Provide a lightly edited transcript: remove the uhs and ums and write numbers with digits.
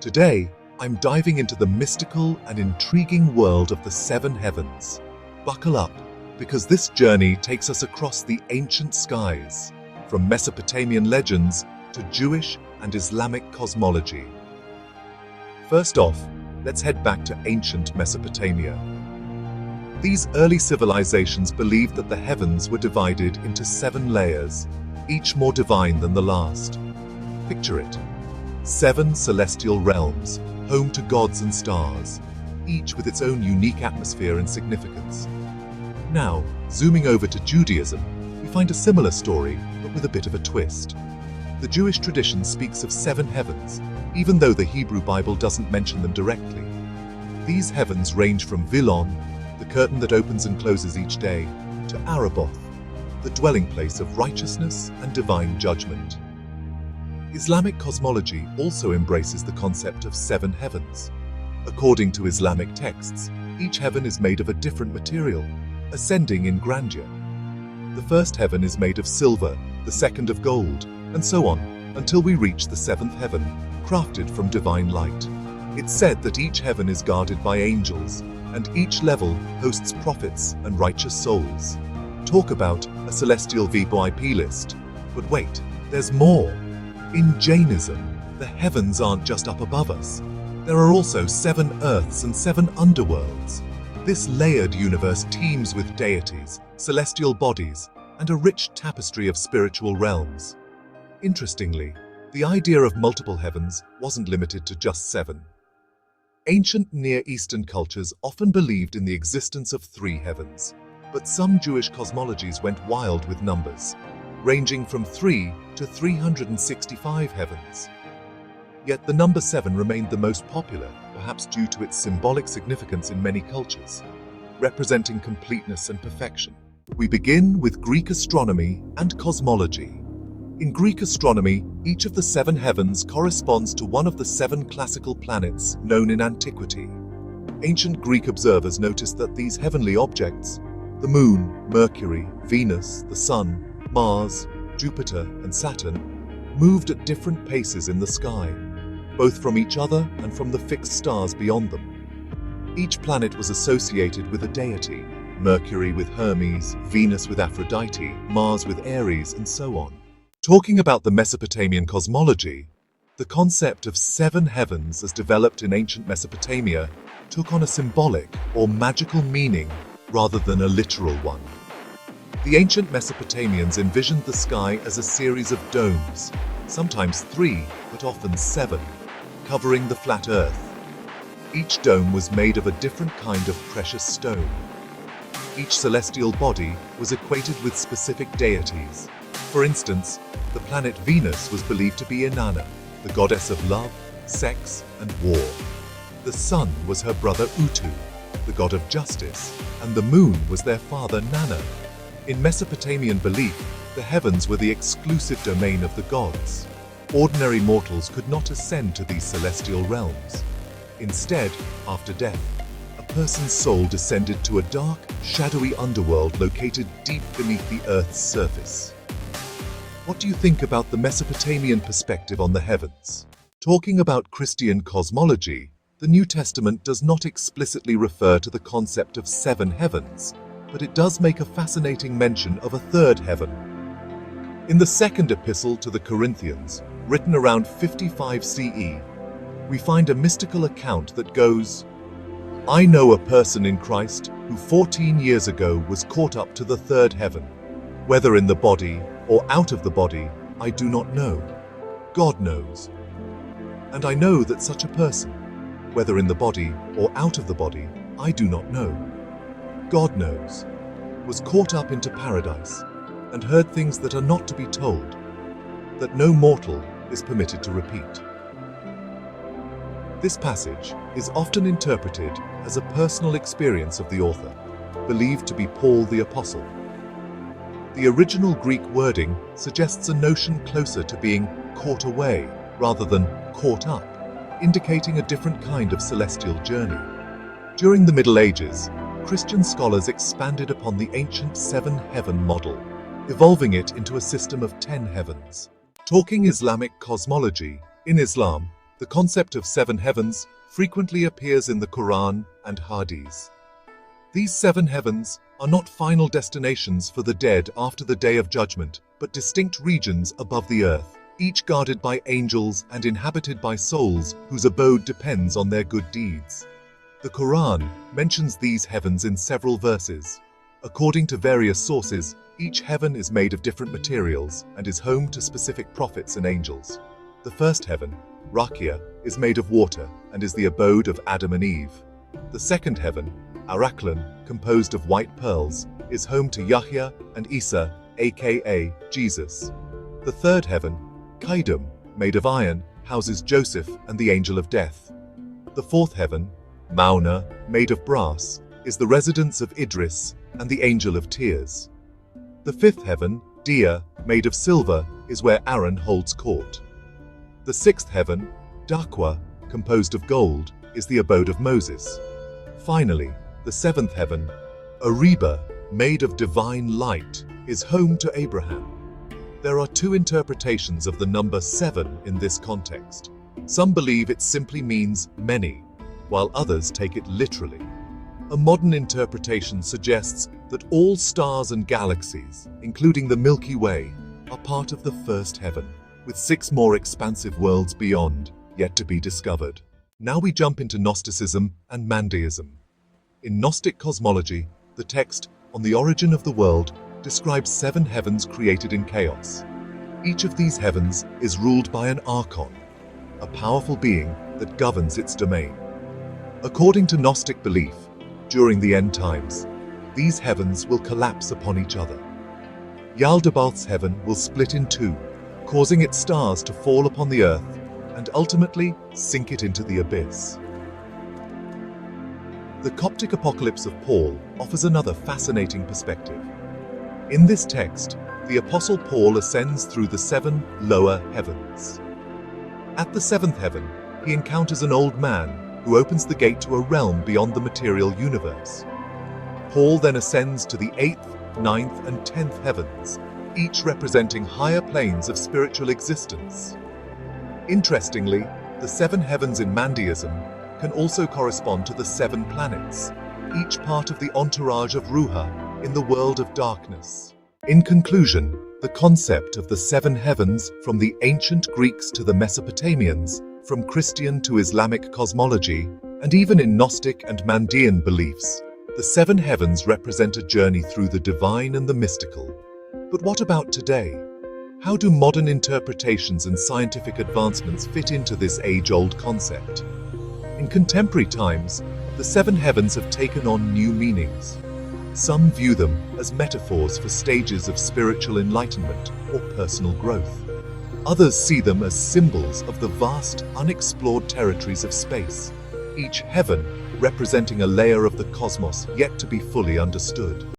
Today, I'm diving into the mystical and intriguing world of the seven heavens. Buckle up, because this journey takes us across the ancient skies, from Mesopotamian legends to Jewish and Islamic cosmology. First off, let's head back to ancient Mesopotamia. These early civilizations believed that the heavens were divided into 7 layers, each more divine than the last. Picture it. 7 celestial realms, home to gods and stars, each with its own unique atmosphere and significance. Now, zooming over to Judaism, we find a similar story, but with a bit of a twist. The Jewish tradition speaks of 7 heavens, even though the Hebrew Bible doesn't mention them directly. These heavens range from Vilon, the curtain that opens and closes each day, to Araboth, the dwelling place of righteousness and divine judgment. Islamic cosmology also embraces the concept of 7 heavens. According to Islamic texts, each heaven is made of a different material, ascending in grandeur. The first heaven is made of silver, the second of gold, and so on, until we reach the 7th heaven, crafted from divine light. It's said that each heaven is guarded by angels, and each level hosts prophets and righteous souls. Talk about a celestial VIP list. But wait, there's more. In Jainism, the heavens aren't just up above us. There are also 7 earths and 7 underworlds. This layered universe teems with deities, celestial bodies, and a rich tapestry of spiritual realms. Interestingly, the idea of multiple heavens wasn't limited to just 7. Ancient Near Eastern cultures often believed in the existence of 3 heavens, but some Jewish cosmologies went wild with numbers, ranging from 3 to 365 heavens. Yet the number 7 remained the most popular, perhaps due to its symbolic significance in many cultures, representing completeness and perfection. We begin with Greek astronomy and cosmology. In Greek astronomy, each of the 7 heavens corresponds to one of the 7 classical planets known in antiquity. Ancient Greek observers noticed that these heavenly objects, the Moon, Mercury, Venus, the Sun, Mars, Jupiter, and Saturn, moved at different paces in the sky, both from each other and from the fixed stars beyond them. Each planet was associated with a deity, Mercury with Hermes, Venus with Aphrodite, Mars with Ares, and so on. Talking about the Mesopotamian cosmology, the concept of 7 heavens as developed in ancient Mesopotamia took on a symbolic or magical meaning rather than a literal one. The ancient Mesopotamians envisioned the sky as a series of domes, sometimes 3, but often 7, covering the flat earth. Each dome was made of a different kind of precious stone. Each celestial body was equated with specific deities. For instance, the planet Venus was believed to be Inanna, the goddess of love, sex, and war. The sun was her brother Utu, the god of justice, and the moon was their father Nanna. In Mesopotamian belief, the heavens were the exclusive domain of the gods. Ordinary mortals could not ascend to these celestial realms. Instead, after death, a person's soul descended to a dark, shadowy underworld located deep beneath the Earth's surface. What do you think about the Mesopotamian perspective on the heavens? Talking about Christian cosmology, the New Testament does not explicitly refer to the concept of 7 heavens, but it does make a fascinating mention of a 3rd heaven. In the 2nd epistle to the Corinthians, written around 55 CE, we find a mystical account that goes, "I know a person in Christ who 14 years ago was caught up to the 3rd heaven. Whether in the body or out of the body, I do not know. God knows. And I know that such a person, whether in the body or out of the body, I do not know. God knows, was caught up into paradise, and heard things that are not to be told, that no mortal is permitted to repeat." This passage is often interpreted as a personal experience of the author, believed to be Paul the Apostle. The original Greek wording suggests a notion closer to being caught away rather than caught up, indicating a different kind of celestial journey. During the Middle Ages, Christian scholars expanded upon the ancient 7-heaven model, evolving it into a system of 10 heavens. Talking Islamic cosmology, in Islam, The concept of seven heavens frequently appears in the Quran and Hadiths. These seven heavens are not final destinations for the dead after the Day of Judgment, but distinct regions above the earth, each guarded by angels and inhabited by souls whose abode depends on their good deeds. The Quran mentions these heavens in several verses. According to various sources, each heaven is made of different materials and is home to specific prophets and angels. The first heaven, Rakia, is made of water and is the abode of Adam and Eve. The second heaven, Araklan, composed of white pearls, is home to Yahya and Isa, aka Jesus. The third heaven, Kaidum, made of iron, houses Joseph and the angel of death. The fourth heaven, Mauna, made of brass, is the residence of Idris and the angel of tears. The fifth heaven, Dia, made of silver, is where Aaron holds court. The sixth heaven, Daqwa, composed of gold, is the abode of Moses. Finally, the seventh heaven, Ariba, made of divine light, is home to Abraham. There are two interpretations of the number 7 in this context. Some believe it simply means many, while others take it literally. A modern interpretation suggests that all stars and galaxies, including the Milky Way, are part of the first heaven, with 6 more expansive worlds beyond, yet to be discovered. Now we jump into Gnosticism and Mandaeism. In Gnostic Cosmology, the text On the Origin of the World describes 7 heavens created in chaos. Each of these heavens is ruled by an archon, a powerful being that governs its domain. According to Gnostic belief, during the end times, these heavens will collapse upon each other. Yaldabaoth's heaven will split in 2, causing its stars to fall upon the earth and ultimately sink it into the abyss. The Coptic Apocalypse of Paul offers another fascinating perspective. In this text, the Apostle Paul ascends through the 7 lower heavens. At the 7th heaven, he encounters an old man who opens the gate to a realm beyond the material universe. Paul then ascends to the 8th, 9th, and 10th heavens, each representing higher planes of spiritual existence. Interestingly, the 7 heavens in Mandaeism can also correspond to the 7 planets, each part of the entourage of Ruha in the world of darkness. In conclusion, the concept of the 7 heavens, from the ancient Greeks to the Mesopotamians, from Christian to Islamic cosmology, and even in Gnostic and Mandaean beliefs, the 7 heavens represent a journey through the divine and the mystical. But what about today? How do modern interpretations and scientific advancements fit into this age-old concept? In contemporary times, the 7 heavens have taken on new meanings. Some view them as metaphors for stages of spiritual enlightenment or personal growth. Others see them as symbols of the vast, unexplored territories of space, each heaven representing a layer of the cosmos yet to be fully understood.